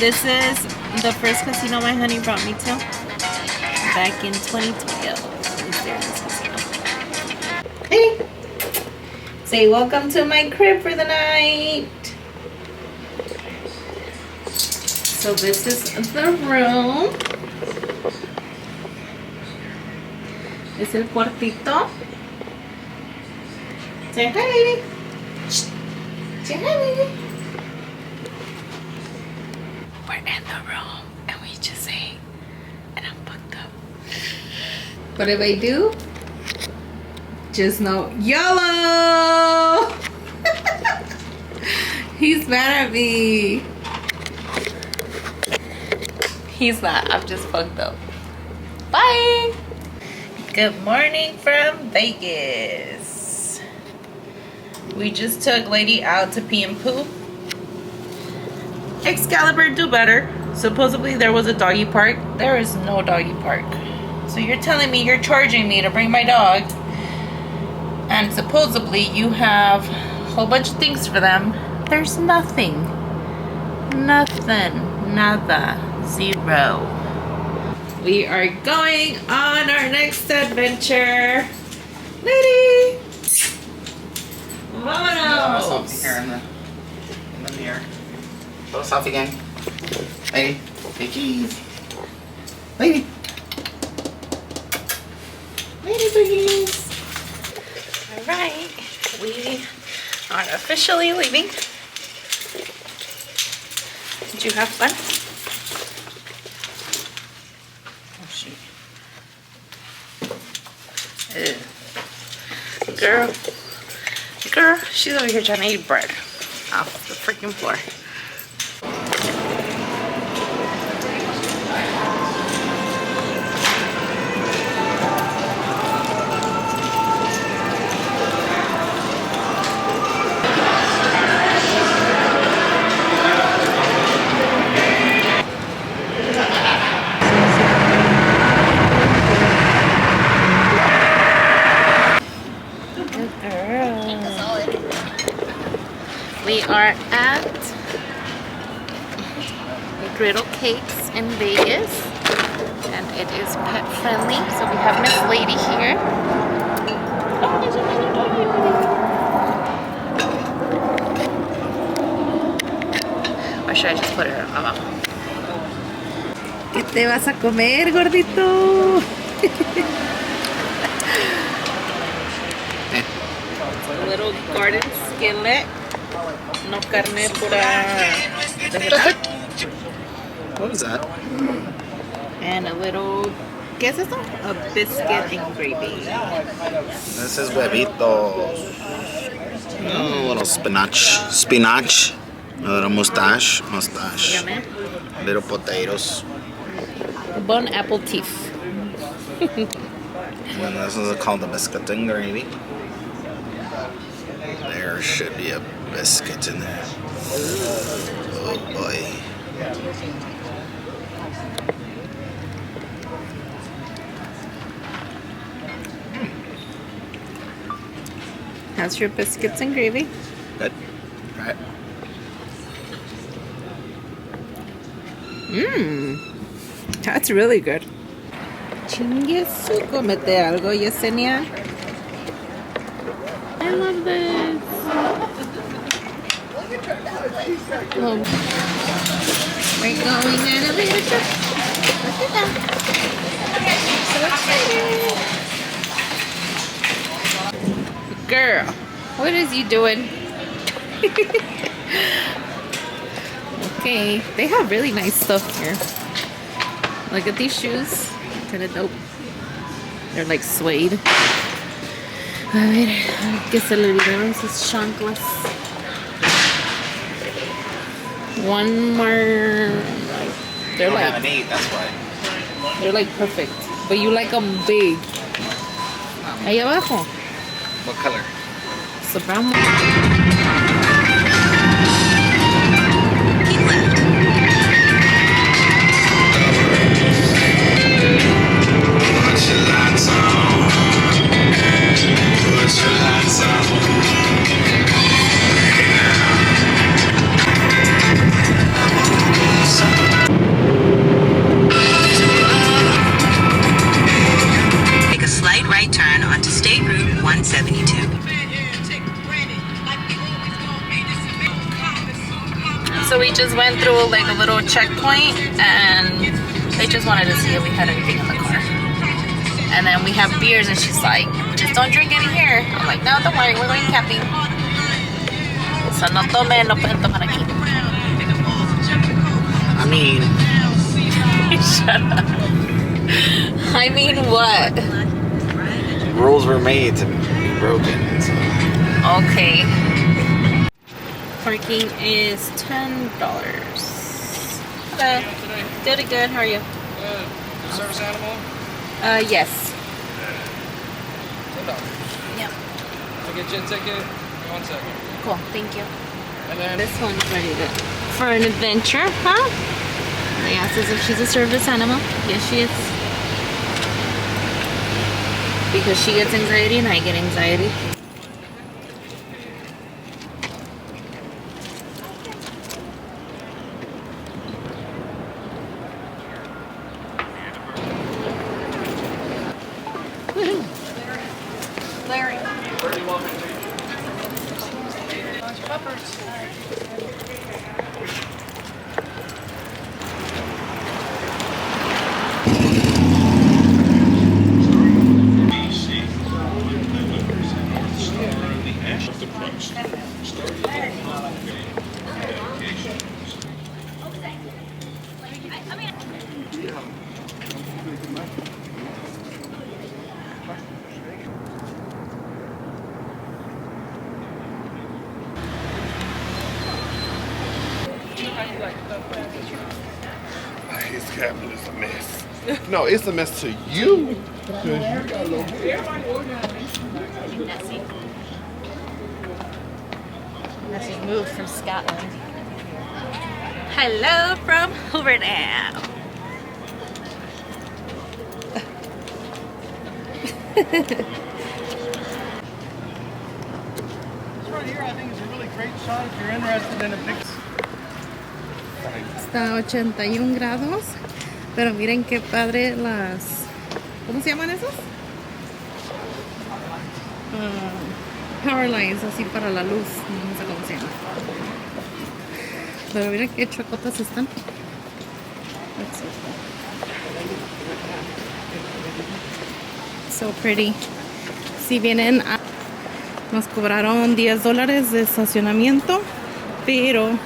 This is the first casino my honey brought me to back in 2012. I was there in this casino. Hey! Say welcome to my crib for the night. So this is the room. Es el cuartito. Say hi, baby. Say hi, baby. We're in the room and we just ate and I'm fucked up. What if I do? Just know YOLO! He's mad at me. He's not. I'm just fucked up. Bye! Good morning from Vegas. We just took Lady out to pee and poop. Excalibur, do better. Supposedly there was a doggy park. There is no doggy park. So you're telling me you're charging me to bring my dog, and supposedly you have a whole bunch of things for them. There's nothing. Nothing. Nada. Zero. We are going on our next adventure. Lady! Vámonos! Here in the mirror. Show us off again. Lady. Hey, cheese. Lady. Lady boogies. Alright. We are officially leaving. Did you have fun? Oh shoot. Girl, she's over here trying to eat bread off the freaking floor. We are at Griddle Cakes in Vegas, and it is pet friendly. So we have Miss Lady here. Oh, there's another doggy. Or should I just put her abajo? ¿Qué te vas a comer, gordito? A little garden skillet. No carne pura vegetal. What is that? And a little, ¿qué es esto? A biscuit and gravy. This is huevitos. A little spinach. A little mustache. Yummy. Little potatoes. Bon appetit. And this is called the biscuit and gravy. There should be a biscuit in there. Oh boy. How's your biscuits and gravy? Good. Right. That's really good. Chinguesu, comete algo, Yesenia. I love this. Oh. We're going on a little trip. Look at that. So excited. Girl, what is you doing? Okay, they have really nice stuff here. Look at these shoes. Kind of dope. They're like suede. A ver, que se le olvidaron sus chanclas. One more. They're You like. haven't eaten, that's why. They're like perfect, but you like them big. Ahí abajo. What color? It's the brown one. Some just went through like a little checkpoint and they just wanted to see if we had anything in the car. And then we have beers and she's like, just don't drink any here. I'm like, no, don't worry, we're going camping. So no tome, no pueden tomar aquí. I mean, Shut up. I mean what? rules were made to be broken. So. Okay. Parking is $10. Hello. Good, good. How are you? Service animal? Yes. $10. Yep. I'll get you a ticket. 1 second. Cool. Thank you. And then This one's ready to for an adventure, huh? They asked us if she's a service animal. Yes, she is. Because she gets anxiety and I get anxiety. Larry. where do you want me to take you? Peppers. His cabinet is a mess. No, it's a mess to you. Message moved from Scotland. Hello from Hoover now. This right here, I think, is a really great shot if you're interested in a big. Está a 81 grados, pero miren qué padre las... ¿Cómo se llaman esos? Power lines, así para la luz, no sé cómo se llama. Pero miren qué chocotas están. That's so cool. So pretty. Si vienen a... Nos cobraron $10 de estacionamiento, pero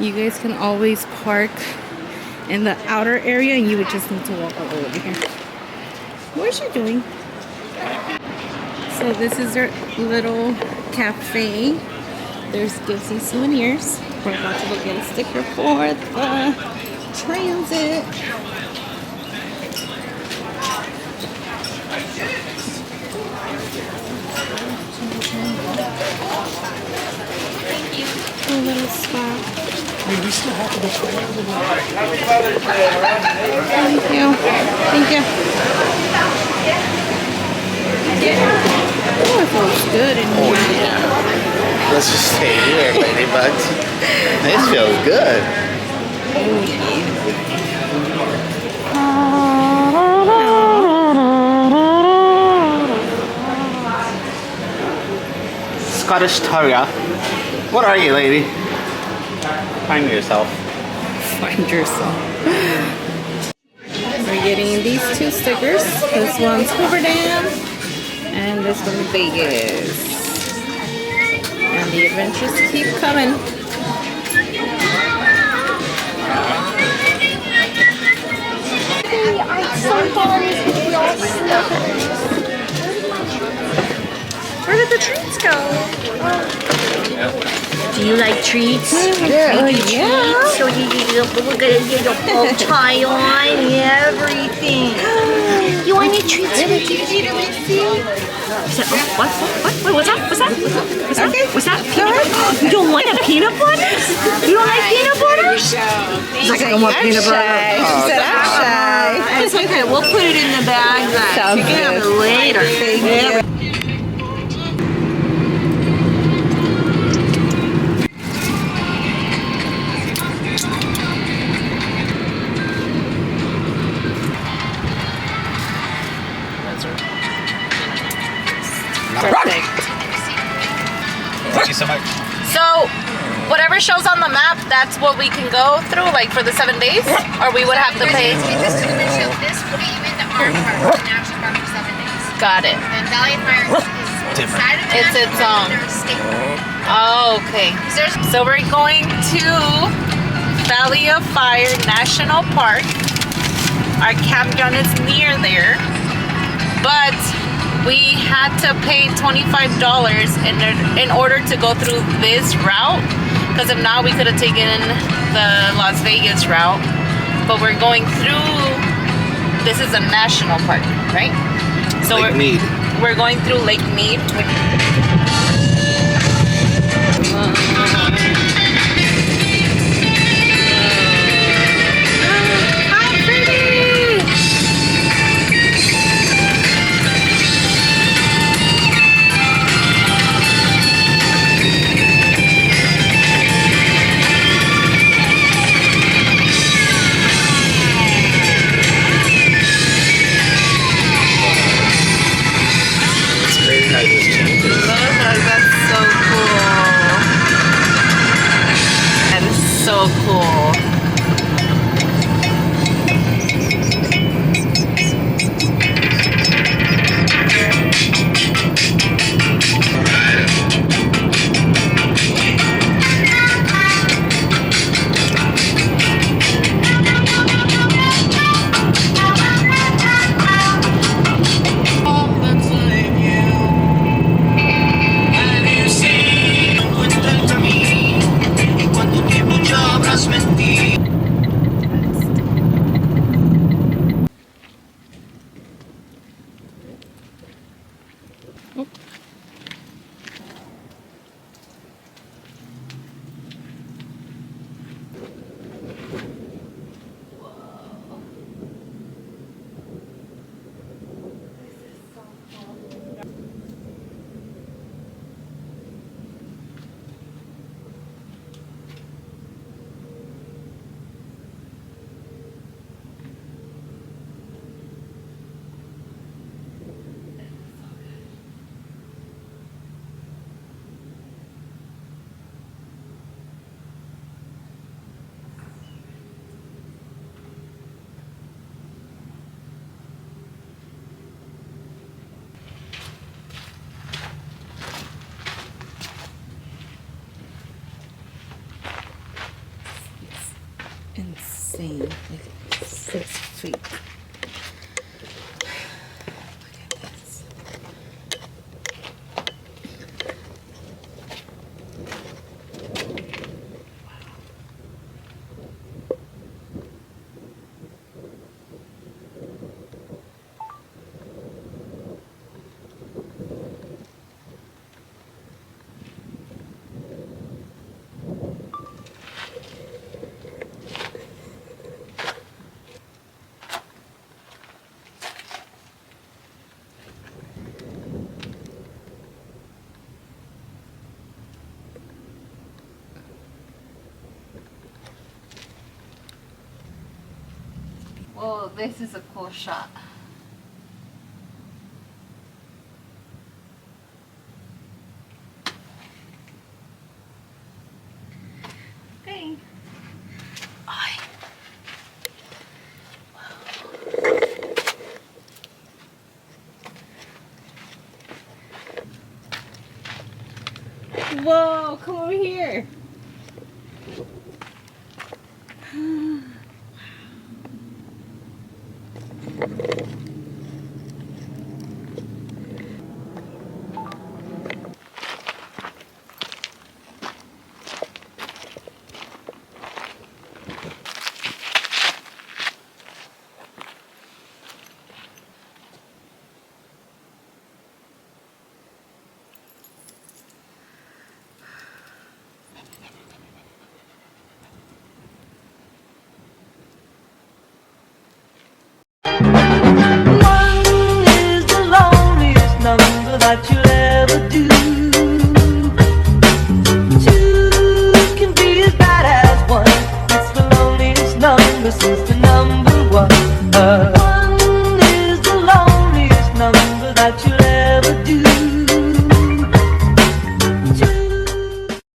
you guys can always park in the outer area and you would just need to walk all over here. What is she doing? So this is their little cafe. There's gifts and souvenirs. We're about to go get a sticker for the transit. Thank you. A little spot. We still have to go. Thank you. Thank you. Oh, it feels good in here. Yeah. Let's just stay here, ladybugs. This feels good. Scottish Terrier. What are you, lady? Find yourself. Find yourself. We're getting these two stickers. This one's Hoover Dam, and this one's Vegas. And the adventures keep coming. Where did the treats go? Do you like treats? Yeah. Treats? So you we're gonna get a bow tie on and everything. You want any treats? What's that? What? Wait, what's that? What's that? What's that? Okay. What's that? Peanut butter? You don't want a peanut butter? You don't like peanut butters? He's like, I don't want peanut butter. She said I'm shy. It's okay. We'll put it in the bag then. Sounds You can have it good. later. Thank you. Perfect. Thank you so much. So, whatever shows on the map, that's what we can go through, like for the 7 days, or we would have to pay. This will get you into our park, the national park for 7 days. Got it. And Valley of Fire is inside of the It's its own. state. Oh, okay. So we're going to Valley of Fire National Park. Our campground is near there, but we had to pay $25 in order to go through this route, because if not, we could have taken the Las Vegas route. But we're going through. This is a national park, right? So Lake Mead. we're going through Lake Mead. So cool. Insane. Like 6 feet. Look at this. Oh, this is a cool shot. Okay. Whoa, come over here.